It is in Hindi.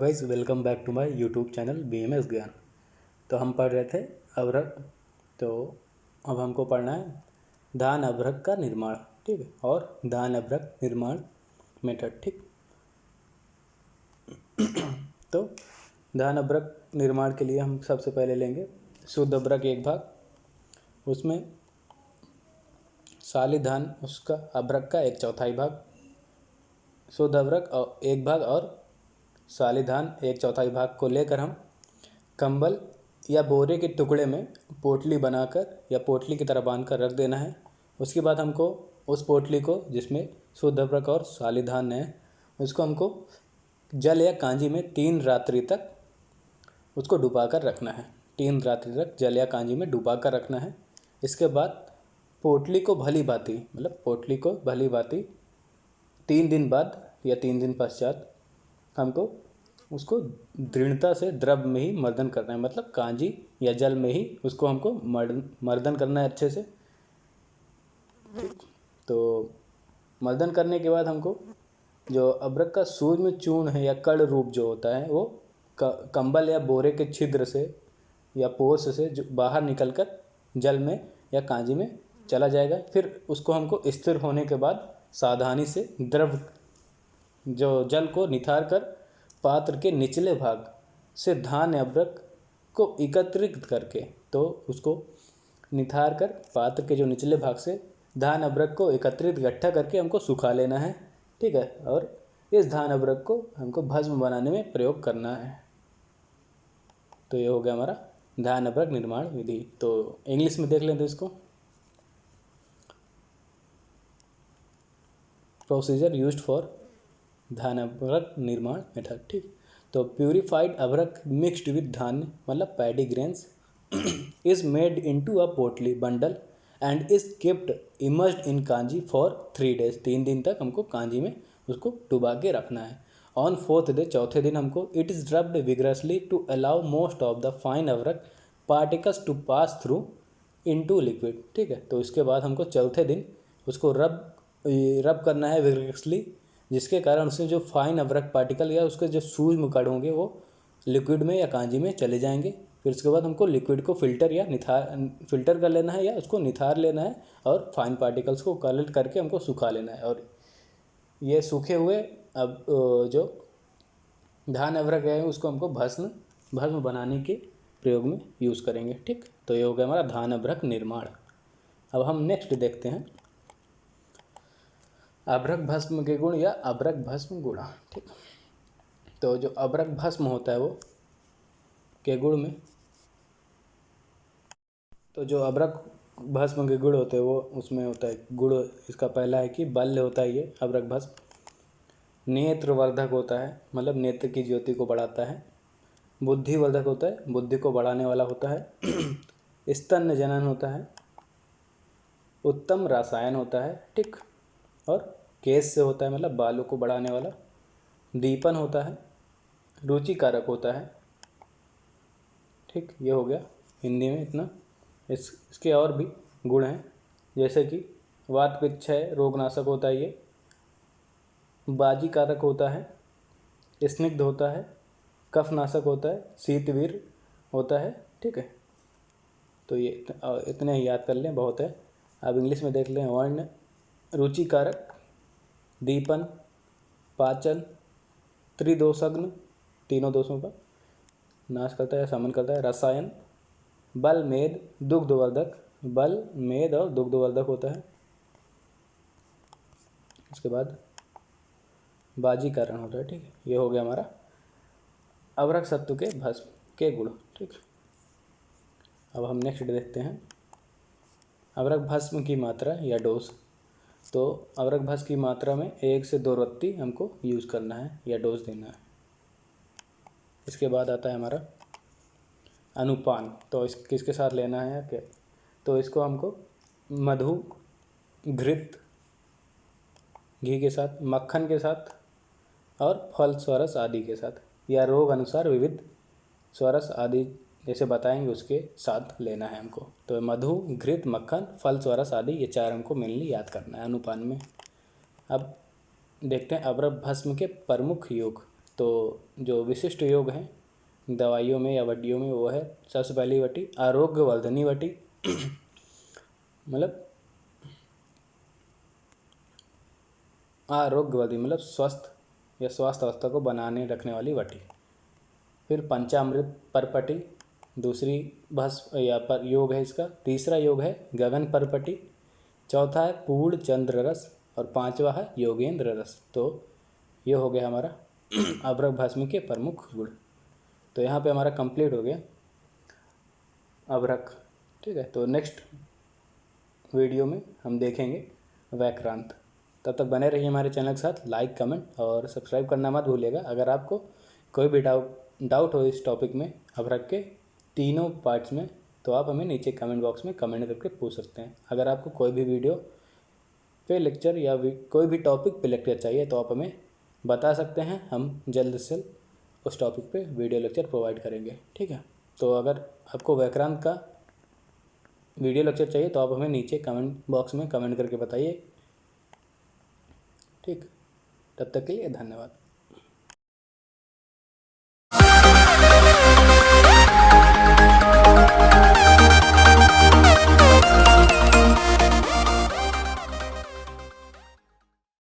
Guys, welcome back to my YouTube channel BMS Gyan. तो हम पढ़ रहे थे अभ्रक। तो अब हमको पढ़ना है धान अभ्रक का निर्माण, ठीक है, और धान अभ्रक निर्माण मेथड, ठीक। तो धान अभ्रक निर्माण के लिए हम सबसे पहले लेंगे शुद्ध अभ्रक एक भाग, उसमें साली धान उसका अभ्रक का 1/4 भाग, शुद्ध अभ्रक और एक भाग और साली धान 1/4 भाग को लेकर हम कंबल या बोरे के टुकड़े में पोटली बनाकर या पोटली की तरह बांधकर रख देना है। उसके बाद हमको उस पोटली को, जिसमें शुद्ध अभ्रक और साली धान है, उसको हमको जल या कांजी में 3 रात्रि तक उसको डुबा कर रखना है। 3 रात्रि तक जल या कांजी में डुबा कर रखना है। इसके बाद पोटली को भली भांति 3 दिन बाद या 3 दिन पश्चात हमको उसको दृढ़ता से द्रव में ही मर्दन करना है, मतलब कांजी या जल में ही उसको हमको मर्दन करना है अच्छे से। तो मर्दन करने के बाद हमको जो अभ्रक का सूक्ष्म चूर्ण है या कण रूप जो होता है वो कंबल या बोरे के छिद्र से या पोष से जो बाहर निकलकर जल में या कांजी में चला जाएगा। फिर उसको हमको स्थिर होने के बाद सावधानी से द्रव जो जल को निथार कर पात्र के निचले भाग से धान अभ्रक को एकत्रित करके, तो उसको निथार कर पात्र के जो निचले भाग से धान अभ्रक को एकत्रित इकट्ठा करके हमको सुखा लेना है, ठीक है। और इस धान अभ्रक को हमको भस्म बनाने में प्रयोग करना है। तो ये हो गया हमारा धान अभ्रक निर्माण विधि। तो इंग्लिश में देख लेते हैं इसको। प्रोसीजर यूज्ड फॉर धान अभ्रक निर्माण मेथड, ठीक। तो प्यूरिफाइड अभ्रक मिक्सड विद धान मतलब paddy grains is made into a potli bundle and is kept immersed in kanji for 3 days। 3 दिन तक हमको कांजी में उसको डुबा के रखना है। ऑन 4th day, चौथे दिन हमको it is rubbed vigorously to allow most of the fine abhrak particles to pass through into liquid, ठीक है। तो इसके बाद हमको चौथे दिन उसको रब करना है विग्रसली, जिसके कारण उसमें जो फाइन अभ्रक पार्टिकल या उसके जो सूक्ष्म कण होंगे वो लिक्विड में या कांजी में चले जाएंगे। फिर उसके बाद हमको लिक्विड को फिल्टर कर लेना है या उसको निथार लेना है और फाइन पार्टिकल्स को कलेक्ट करके हमको सुखा लेना है। और ये सूखे हुए अब जो धान अभ्रक है उसको हमको भस्म बनाने के प्रयोग में यूज़ करेंगे, ठीक। तो ये हो गया हमारा धान अभ्रक निर्माण। अब हम नेक्स्ट देखते हैं अभ्रक भस्म के गुण या अभ्रक भस्म गुण, ठीक। तो जो अभ्रक भस्म होता है वो के गुण में, तो जो अभ्रक भस्म के गुण होते हैं वो उसमें होता है गुण, इसका पहला है कि बल्य होता है ये अभ्रक भस्म। नेत्रवर्धक होता है, मतलब नेत्र की ज्योति को बढ़ाता है। बुद्धिवर्धक होता है, बुद्धि को बढ़ाने वाला होता है। स्तन जनन होता है। उत्तम रसायन होता है, ठीक। और केश से होता है, मतलब बालों को बढ़ाने वाला। दीपन होता है। रुचिकारक होता है, ठीक। ये हो गया हिंदी में इतना। इसके और भी गुण हैं, जैसे कि वात पित्त क्षय रोगनाशक होता है ये। बाजीकारक होता है। स्निग्ध होता है। कफनाशक होता है। शीतवीर होता है, ठीक है। तो ये इतने ही याद कर लें, बहुत है। अब इंग्लिश में देख लें। वर्ण रुचिकारक, दीपन, पाचन, त्रिदोषग्न, तीनों दोषों का नाश करता है, शमन करता है। रसायन, बल मेद दुग्धवर्धक, बल मेद और दुग्धवर्धक होता है। उसके बाद बाजीकरण होता है, ठीक है। ये हो गया हमारा अभ्रक सत्व के भस्म के गुण, ठीक। अब हम नेक्स्ट देखते हैं अभ्रक भस्म की मात्रा या डोज। तो अभ्रक भस्म की मात्रा में 1 से 2 रत्ती हमको यूज़ करना है या डोज देना है। इसके बाद आता है हमारा अनुपान। तो इस किसके साथ लेना है या क्या, तो इसको हमको मधु, घृत, घी के साथ, मक्खन के साथ और फल स्वरस आदि के साथ, या रोग अनुसार विविध स्वरस आदि जैसे बताएंगे उसके साथ लेना है हमको। तो मधु, घृत, मक्खन, फल स्वरस आदि, ये 4 हमको मेनली याद करना है अनुपान में। अब देखते हैं अभ्रक भस्म के प्रमुख योग। तो जो विशिष्ट योग हैं दवाइयों में या वटियों में वो है सबसे पहली वटी आरोग्यवर्धनी वटी मतलब आरोग्यवर्धी मतलब स्वस्थ या स्वास्थ्य अवस्था को बनाने रखने वाली वटी। फिर पंचामृत परपटी दूसरी भस्म या पर योग है इसका। तीसरा योग है गगन परपटी। चौथा है पूर्ण चंद्र रस और पांचवा है योगेंद्र रस। तो ये हो गया हमारा अभ्रक भस्म के प्रमुख गुण। तो यहाँ पे हमारा कंप्लीट हो गया अभ्रक। ठीक है, तो नेक्स्ट वीडियो में हम देखेंगे वैक्रांत। तब तक बने रहिए हमारे चैनल के साथ। लाइक कमेंट और सब्सक्राइब करना मत भूलिएगा। अगर आपको कोई भी डाउट हो इस टॉपिक में अभ्रक के तीनों पार्ट्स में तो आप हमें नीचे कमेंट बॉक्स में कमेंट करके पूछ सकते हैं। अगर आपको कोई भी वीडियो पे लेक्चर या कोई भी टॉपिक पे लेक्चर चाहिए तो आप हमें बता सकते हैं, हम जल्द से जल्द उस टॉपिक पे वीडियो लेक्चर प्रोवाइड करेंगे। ठीक है, तो अगर आपको व्याकरण का वीडियो लेक्चर चाहिए तो आप हमें नीचे कमेंट बॉक्स में कमेंट करके बताइए। ठीक, तब तक के लिए धन्यवाद।